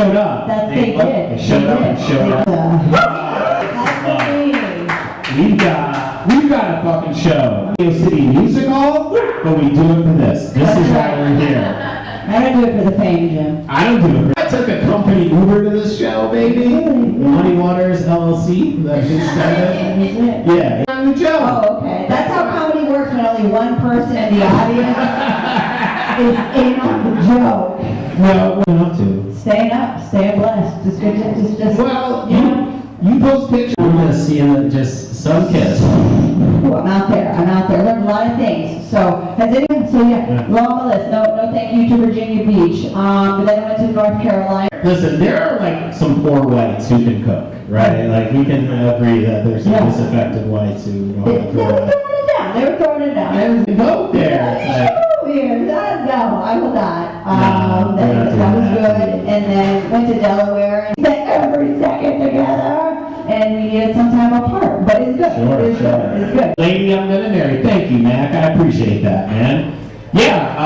showed up. They did. They showed up and showed up. We've got a fucking show. Radio City Music Hall, but we do it for this. This is why we're here. I don't do it for the fame, Jim. I don't do it. I took a company Uber to this show, baby. Money Waters LLC. That's who started. Yeah. I'm Joe. Oh, okay. That's how comedy works when only one person in the audience is in on the joke. No, we're not to. Staying up, staying blessed. Just. Well, you post pictures. We're gonna see just some kiss. Ooh, I'm out there. I learned a lot of things. So, long list. No, thank you to Virginia Beach. But then I went to North Carolina. Listen, there are like some poor whites who can cook, right? Like we can agree that there's some disaffected whites who know how to cook. They were throwing it down. Go there. No, I will not. That was good. And then went to Delaware and spent every second together. And we needed some time apart. But it's good. Sure. It's good. Lady I'm gonna marry. Thank you, Mac. I appreciate that, man. Yeah,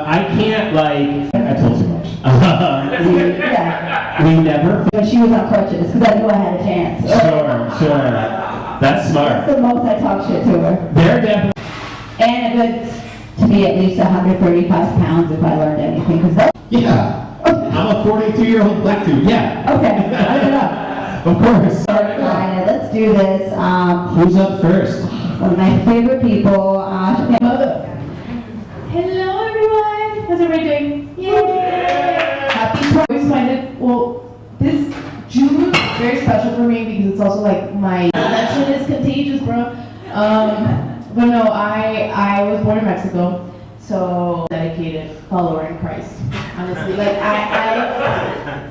I can't I told too much. We never. When she was on crutches, because I knew I had a chance. Sure. That's smart. That's the most I talk shit to her. They're definitely. And a good, to be at least 135 pounds if I learned anything. Yeah. I'm a 42-year-old black dude. Yeah. Okay. I don't know. Of course. Alright, let's do this. Who's up first? One of my favorite people. Hello everyone! How's everybody doing? Yay! Happy I always find it, this June is very special for me because it's also like that shit is contagious, bro. But no, I was born in Mexico, so dedicated follower in Christ. Honestly, like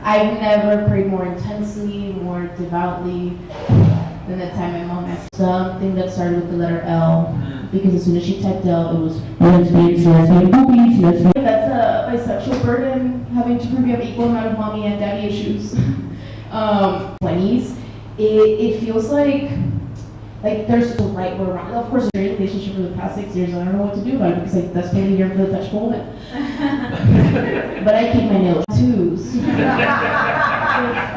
I've never prayed more intensely, more devoutly than the time my mom asked something that started with the letter L. Because as soon as she typed L, it was lesbian, puppies, lesbian. That's a bisexual burden, having to prove you have equal amount of mommy and daddy issues. 20s, it feels like there's the right way around. Of course, you're in a relationship for the past 6 years, and I don't know what to do about it because that's been a year for the touch moment. But I keep my nails tattoos.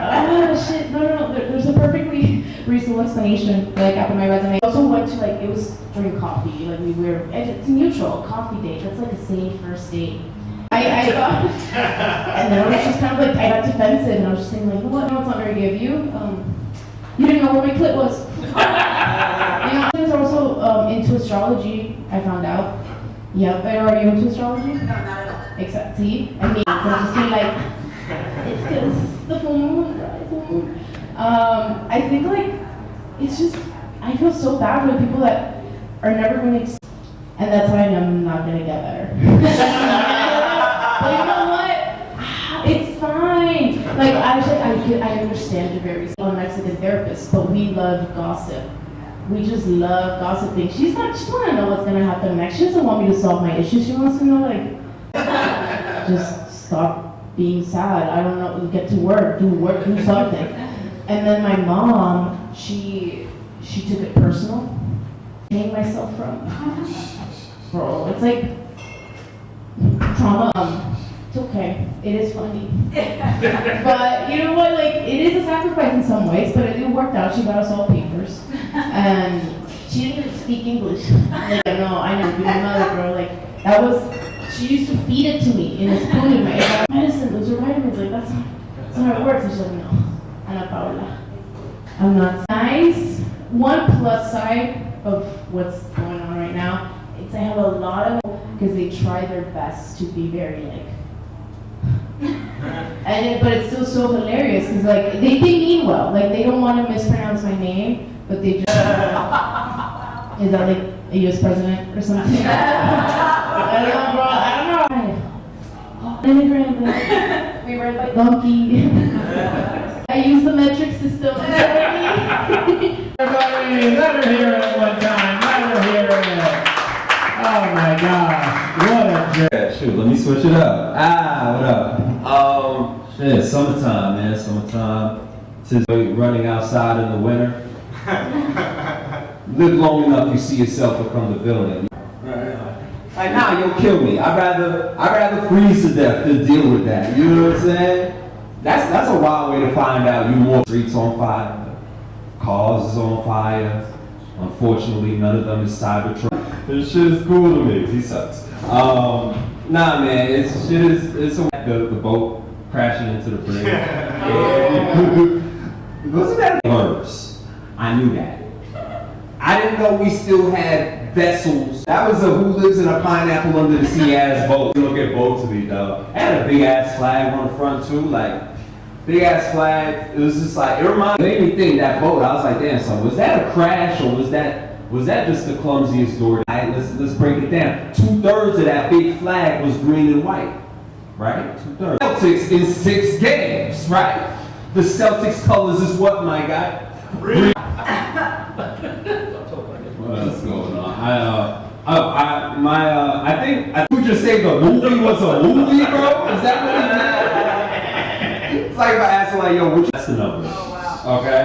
Oh shit! No. There's a perfectly reasonable explanation. After my resume, I also went to it was during coffee. It's mutual coffee date. That's like a safe first date. I got, and then I was just kind of I got defensive, and I was just saying what? No, it's not very good of you. You didn't know where my clit was. I was also into astrology. I found out. Yep. Are you into astrology? No, not at all. Except see, and me. So I'm just being it's because the full moon, right? Full moon. I think it's just I feel so bad for the people that are never going to, and that's why I'm not going to get better. But you know what? It's fine. I understand you're very Mexican therapist, but we love gossip. We just love gossiping. She wants to know what's gonna happen next. She doesn't want me to solve my issues. She wants to know just stop being sad. I don't know. Get to work, do something. And then my mom, she took it personal. Hang myself from. Bro, it's like trauma. It's okay. It is funny. But you know what? It is a sacrifice in some ways, but it worked out. She got us all papers. And she didn't even speak English. I know, be my mother, bro. She used to feed it to me in a spoon in my medicine. Those are vitamins. That's not how it works. And she's like, no, Ana Paula, I'm not nice. One plus side of what's going on right now, I have a lot of because they try their best to be very but it's still so hilarious because they mean well. They don't want to mispronounce my name, but they just is that a U.S. president or something? I don't know, bro. I don't know. Immigrant. We ride by donkey. I use the metric system. Everybody, let her hear it one time. Let her hear it. Oh my gosh, what a jerk. Yeah, shoot, let me switch it up. What up? Summertime, man, summertime. Just running outside in the winter. Live long enough, you see yourself become the villain. Right now, you'll kill me. I'd rather freeze to death than deal with that. You know what I'm saying? that's a wild way to find out you more streets on fire, cars is on fire. Unfortunately, none of them is Cybertruck. This shit is cool to me. He sucks. Nah, man, it's the boat crashing into the bridge. Wasn't that worse? I knew that. I didn't know we still had vessels. That was a who lives in a pineapple under the sea ass boat. You look at boats to me, dog. It had a big ass flag on the front too, like big ass flag. It was just like it made me think that boat. I was like, damn, so was that a crash or was that just the clumsiest door? Right, let's break it down. 2/3 of that big flag was green and white, right? 2/3. Celtics in 6 games, right? The Celtics colors is what, my guy? Green. What else going on? I think you just say the movie was a movie, bro. Is that what it is? It's like if I asked like, yo, which that's the number? Oh wow. Okay.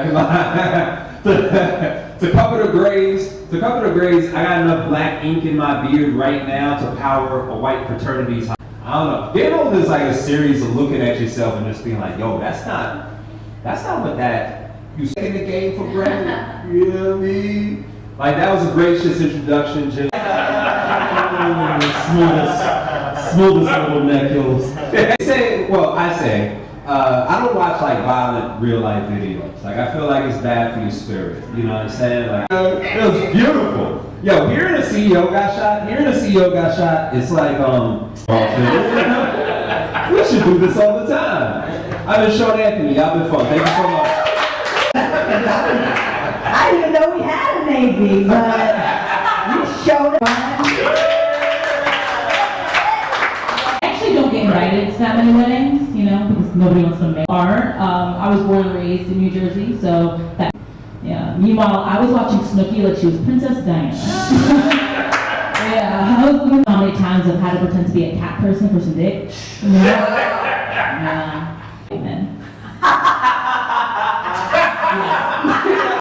To cover the grays, I got enough black ink in my beard right now to power a white fraternity's. I don't know. You know, there's like a series of looking at yourself and just being like, yo, that's not what that you say in the game for granted. You know what I mean? Like that was a gracious introduction, Jim. smoothest little neck hills. I say, I don't watch like violent real life videos. Like I feel like it's bad for your spirit. You know what I'm saying? Like it was beautiful. Yo, hearing a CEO got shot, it's like we should do this all the time. I've been Sean Anthony, y'all been fun. Thank you so much. I didn't even know we had a Navy, but you showed up. I actually don't get invited to that many weddings, you know, because nobody wants to make art. I was born and raised in New Jersey, so that, yeah. Meanwhile, I was watching Snooki like she was Princess Diana. Yeah, I was wondering how many times I've had to pretend to be a cat person for some dick. Yeah. Amen.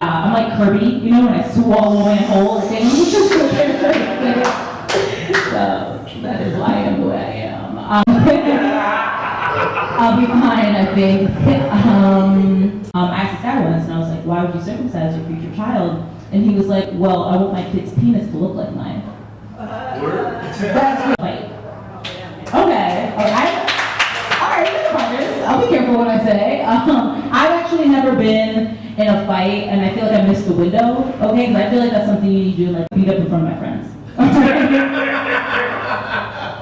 I'm like Kirby, you know, when I swallow my whole thing. So that is why I am the way I am. I'll be fine, I think. I asked this guy once, and I was like, why would you circumcise your future child? And he was like, well, I want my kid's penis to look like mine. That's right. Okay. I'll be careful what I say. I've actually never been in a fight, and I feel like I missed the window, okay? Because I feel like that's something you need to do, like beat up in front of my friends.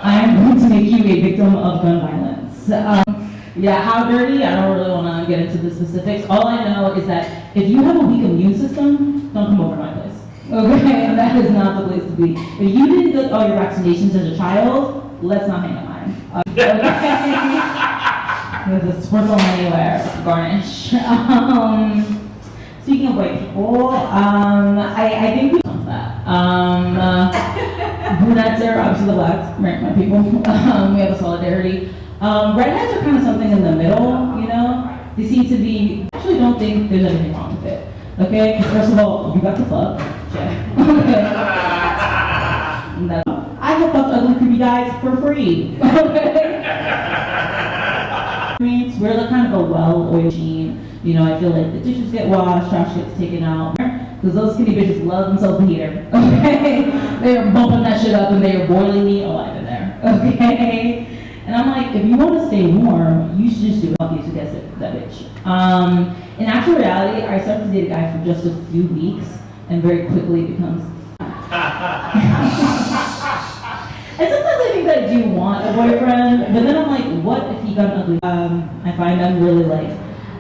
I'm going to make you a victim of gun violence. Yeah, how dirty? I don't really want to get into the specifics. All I know is that if you have a weak immune system, don't come over to my place. Okay, that is not the place to be. If you didn't get all your vaccinations as a child, let's not hang at mine. Okay. There's a sprinkle anywhere, garnish. Speaking of white people, I think we know that. Brunettes are obviously the blacks, right, my people. We have a solidarity. Redheads are kind of something in the middle, you know? They seem to be, I actually don't think there's anything wrong with it. Okay? First of all, you got to fuck. Check. Okay. I have fucked ugly creepy guys for free. Okay? We're like kind of a well-oiled machine. You know, I feel like the dishes get washed, trash gets taken out. Because those skinny bitches love themselves a heater. Okay? They are bumping that shit up and they are boiling me alive in there. Okay? And I'm like, if you want to stay warm, you should just do healthy to get that bitch. In actual reality, I started to date a guy for just a few weeks and very quickly becomes. And sometimes I think that I do want a boyfriend, but then I'm like, what if he got ugly? I find them really like,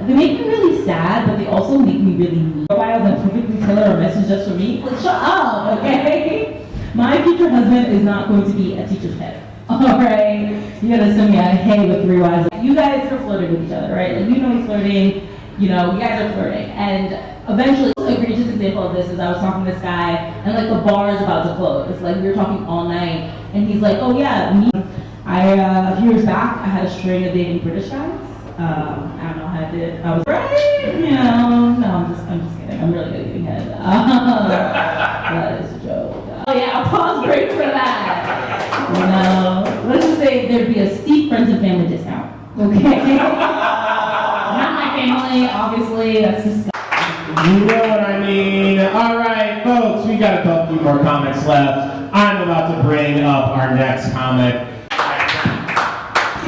they make me really sad, but they also make me really mean. Profiles and perfectly tailor a message just for me. Like, shut up, okay? My future husband is not going to be a teacher's pet. Alright? You gotta send me a hey with 3 wives. You guys are flirting with each other, right? Like, you know he's flirting, you know, you guys are flirting. And eventually, an egregious example of this is I was talking to this guy, and like the bar is about to close. Like, we were talking all night, and he's like, oh yeah, a few years back, I had a string of dating British guys. I don't know how I did. I was right, you know. No, I'm just kidding. I'm really good at giving head. That is a joke. Oh yeah, I'll pause break for that. You know, let's just say there'd be a steep friends and family discount. Okay. family, obviously, that's disgusting. You know what I mean. All right, folks, we got a couple more comics left. I'm about to bring up our next comic.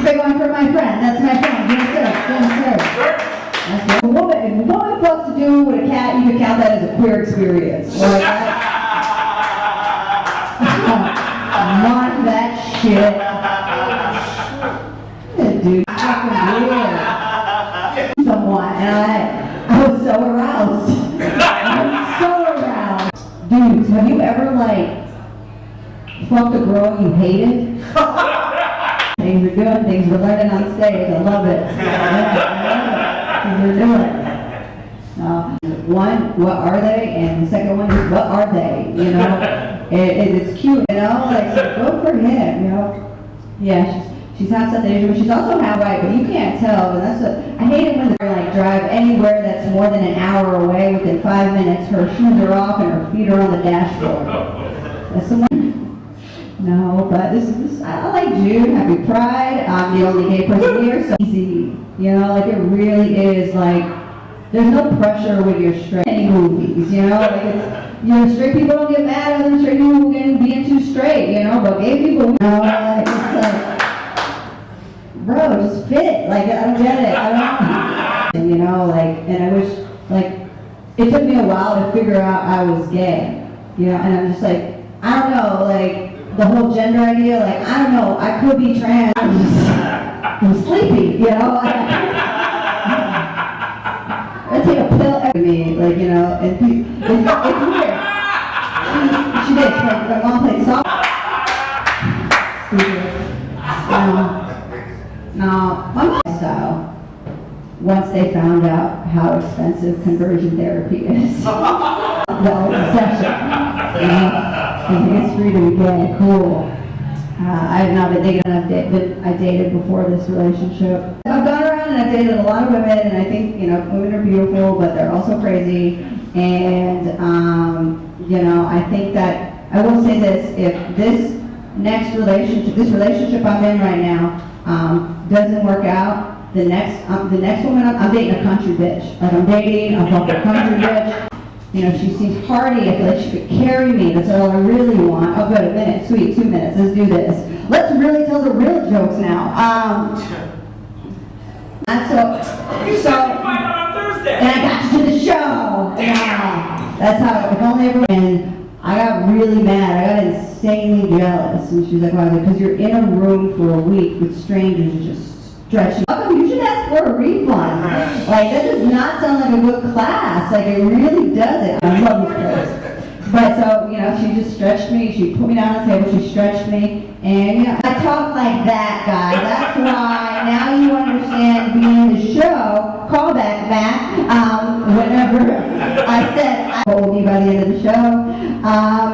Big one for my friend. That's my friend. Yes, sir. That's it. If a woman fucks to do with a cat, you can count that as a queer experience. Like that. Mark that shit. Yeah, dude, fucking weird. Someone, and I was so aroused. Dudes, have you ever like fucked a girl you hated? Things are good, things we're learning on stage. I love it. Things we're doing. One, what are they? And the second one is, what are they? You know, it's cute. You know, like so go for him. You know, yeah. She's half South Asian, but she's also half white. But you can't tell. And that's what I hate it when they like drive anywhere that's more than an hour away. Within 5 minutes, her shoes are off and her feet are on the dashboard. That's someone. No, but this I like June. Happy Pride. I'm the only gay person here, so easy. You know, like it really is like there's no pressure with your straight movies. You know, like it's straight people don't get mad at other straight people getting being too straight. You know, but gay people, you know, like it's like, bro, just fit. Like I don't get it. I don't. You know, like, and I wish like it took me a while to figure out I was gay. You know, and I'm just like I don't know, like. The whole gender idea, like, I don't know, I could be trans, I'm sleepy, you know? I take a pill every me, like, you know, and it's weird. She did, like, my mom played softball. No, my mom's style, once they found out how expensive conversion therapy is, the obsession. I think it's free to be gay. Cool. I have not been dating. I dated before this relationship. I've gone around and I've dated a lot of women, and I think women are beautiful, but they're also crazy. And I think that I will say this: if this relationship I'm in right now doesn't work out, the next woman I'm dating a country bitch. Like I'm dating a fucking country bitch. You know, she seems hardy. I feel like she could carry me. That's all I really want. Oh, good, a minute. Sweet, 2 minutes. Let's do this. Let's really tell the real jokes now. And so on Thursday. And I got you to the show. Yeah. That's how, if only everyone. And I got really mad. I got insanely jealous. And she's like, why? Because you're in a room for a week with strangers and just stretching. You should ask for a refund. Like, that does not sound like a good class. Like, it really doesn't. I love this place. But so, she just stretched me. She put me down on the table. She stretched me. And, I talk like that, guys. That's why now you understand being the show. Call back. Whenever I said, I told me by the end of the show.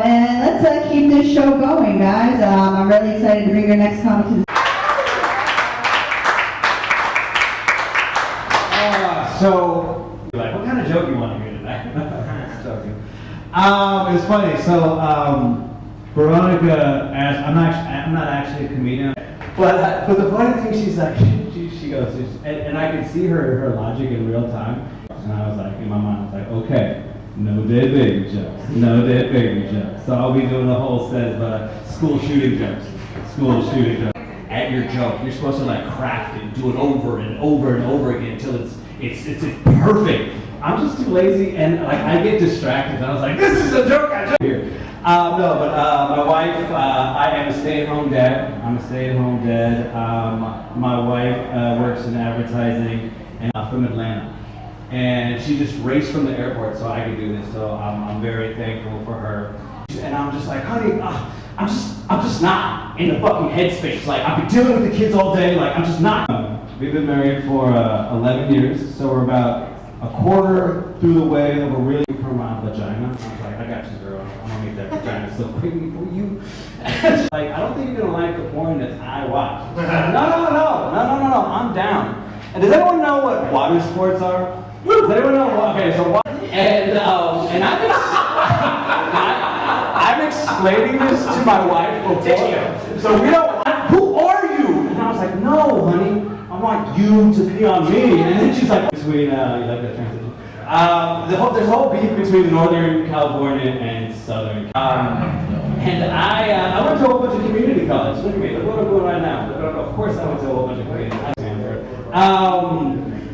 And let's keep this show going, guys. I'm really excited to bring your next comic to the So, like, what kind of joke you want to hear tonight? It's funny. So, Veronica asked. I'm not actually a comedian, but the funny thing, she's like, she goes, and I could see her logic in real time, and I was like, in my mind, I was like, okay, no dead baby jokes. So I'll be doing the whole set of school shooting jokes. At your joke, you're supposed to like craft it, do it over and over and over again until it's perfect. I'm just too lazy, and like I get distracted. And I was like, "This is a joke." I just here. No, but my wife. I am a stay-at-home dad. My wife works in advertising and from Atlanta, and she just raced from the airport so I could do this. So I'm very thankful for her. And I'm just like, honey, I'm just not in the fucking headspace. Like I've been dealing with the kids all day. Like I'm just not. We've been married for 11 years, so we're about a quarter through the way of a really from my vagina. I was like, I got you, girl. I'm gonna make that vagina so quickly for you. Like, I don't think you're gonna like the porn that I watch. No. I'm down. And does anyone know what water sports are? Does anyone know what? Okay, so water. And I'm explaining this to my wife before. So we don't. Who are you? And I was like, no, honey. I want you to pee on me. And then she's like, between, you like that transition? There's a whole beef between Northern California and Southern. And I went to a whole bunch of community college. Look at me, look what I'm doing right now. Of course I went to a whole bunch of community college.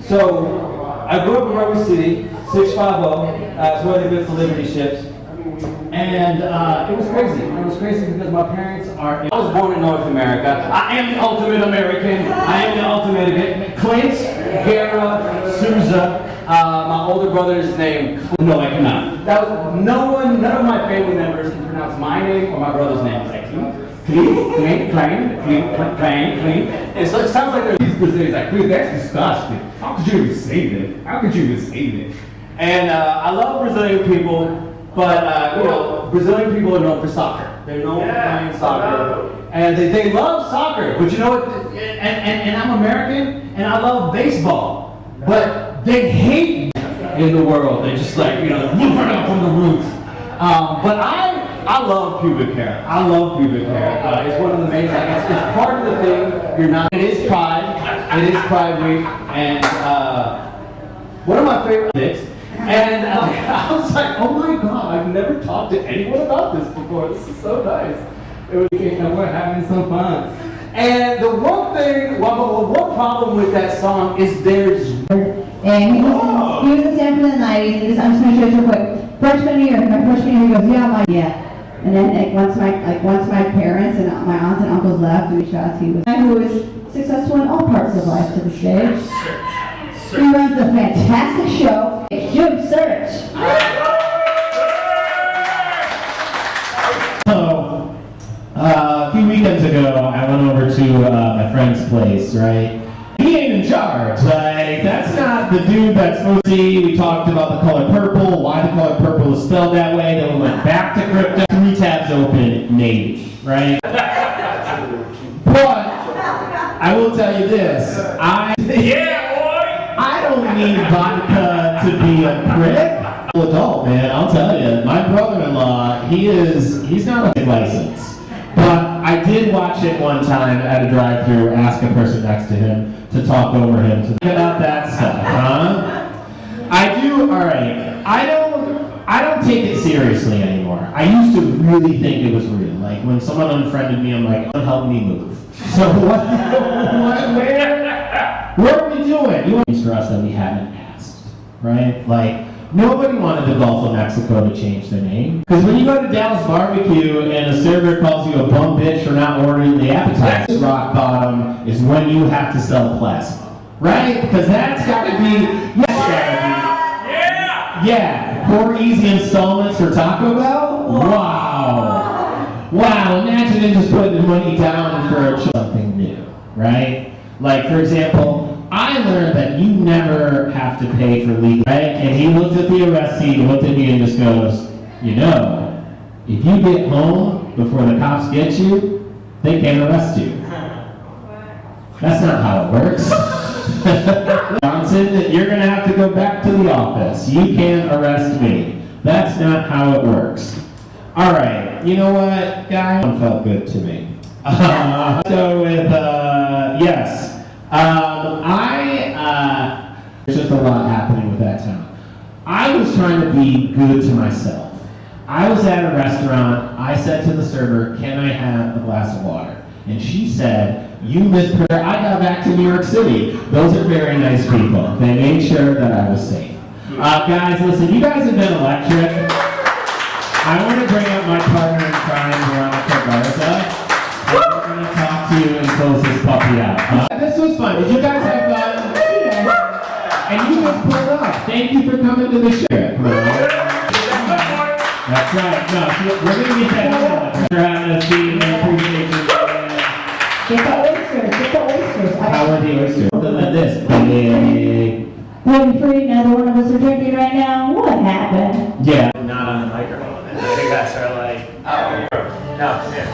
So I grew up in Rubber City, 650. It's where they built the Liberty ships. And it was crazy. It was crazy because my parents are. I was born in North America. I am the ultimate American. I am the ultimate American. Clint, Hera, Souza. My older brother's name. No, I cannot. None of my family members can pronounce my name or my brother's name. It's like clean. And so it sounds like these Brazilians like, dude, that's disgusting. How could you even say that? How could you even say that? And I love Brazilian people. But, Brazilian people are known for soccer. They're known for playing soccer. And they love soccer. But you know what? And I'm American, and I love baseball. But they hate in the world. They're just like, look right up from the roots. But I love pubic hair. I love pubic hair. It's one of the main things. It's part of the thing. You're not. It is Pride. It is Pride Week. And one of my favorite things. And I was like, oh my God, I've never talked to anyone about this before. This is so nice. It was, we're having some fun. And the one thing, one problem with that song is there's. And he was in Stanford in the 90s, and I'm just going to show you real quick. Freshman year, he goes, yeah. And then once my parents and my aunts and uncles left, we shot, he was a man who was successful in all parts of life to the stage. He runs a fantastic show. It's June Search. So, a few weekends ago, I went over to my friend's place, right? He ain't in charge. Like, that's not the dude that's supposed to see. We talked about the color purple, why the color purple is spelled that way. Then we went back to crypto. 3 tabs open, Navy, right? But I will tell you this. I don't need vodka to be a prick. Adult, man, I'll tell you. My brother-in-law, he's not a license. But I did watch it one time at a drive-thru, ask a person next to him to talk over him to think about that stuff, huh? I do, all right. I don't take it seriously anymore. I used to really think it was real. Like when someone unfriended me, I'm like, help me move. So where are we doing? You want for us that we haven't asked, right? Like nobody wanted the Gulf of Mexico to change their name. Because when you go to Dallas Barbecue and a server calls you a bum bitch for not ordering the appetizer, rock bottom is when you have to sell plasma, right? Because that's got to be, yeah, 4 easy installments for Taco Bell? Wow, imagine them just putting the money down for something new, right? Like, for example, I learned that you never have to pay for legal, right? And he looked at the arrest sheet, looked at me and just goes, if you get home before the cops get you, they can't arrest you. That's not how it works. Johnson, you're going to have to go back to the office. You can't arrest me. That's not how it works. All right, you know what, guys? It felt good to me. So with, yes. There's just a lot happening with that town. I was trying to be good to myself. I was at a restaurant. I said to the server, can I have a glass of water? And she said, you mispronounce. I got back to New York City. Those are very nice people. They made sure that I was safe. Guys, listen, you guys have been electric. I want to bring up my partner in crime, Veronica Garza. And we're going to talk to you and close this puppy out. This was fun. Did you guys have fun? And you just pulled up. Thank you for coming to the show. That's right. No, we're going to get that for having us be in appreciation. Get the oysters. How are the oysters? Something like this. Gluten-free, neither one of us are drinking right now. What happened? Yeah. Not on the microphone. You guys are like, oh, no, yeah.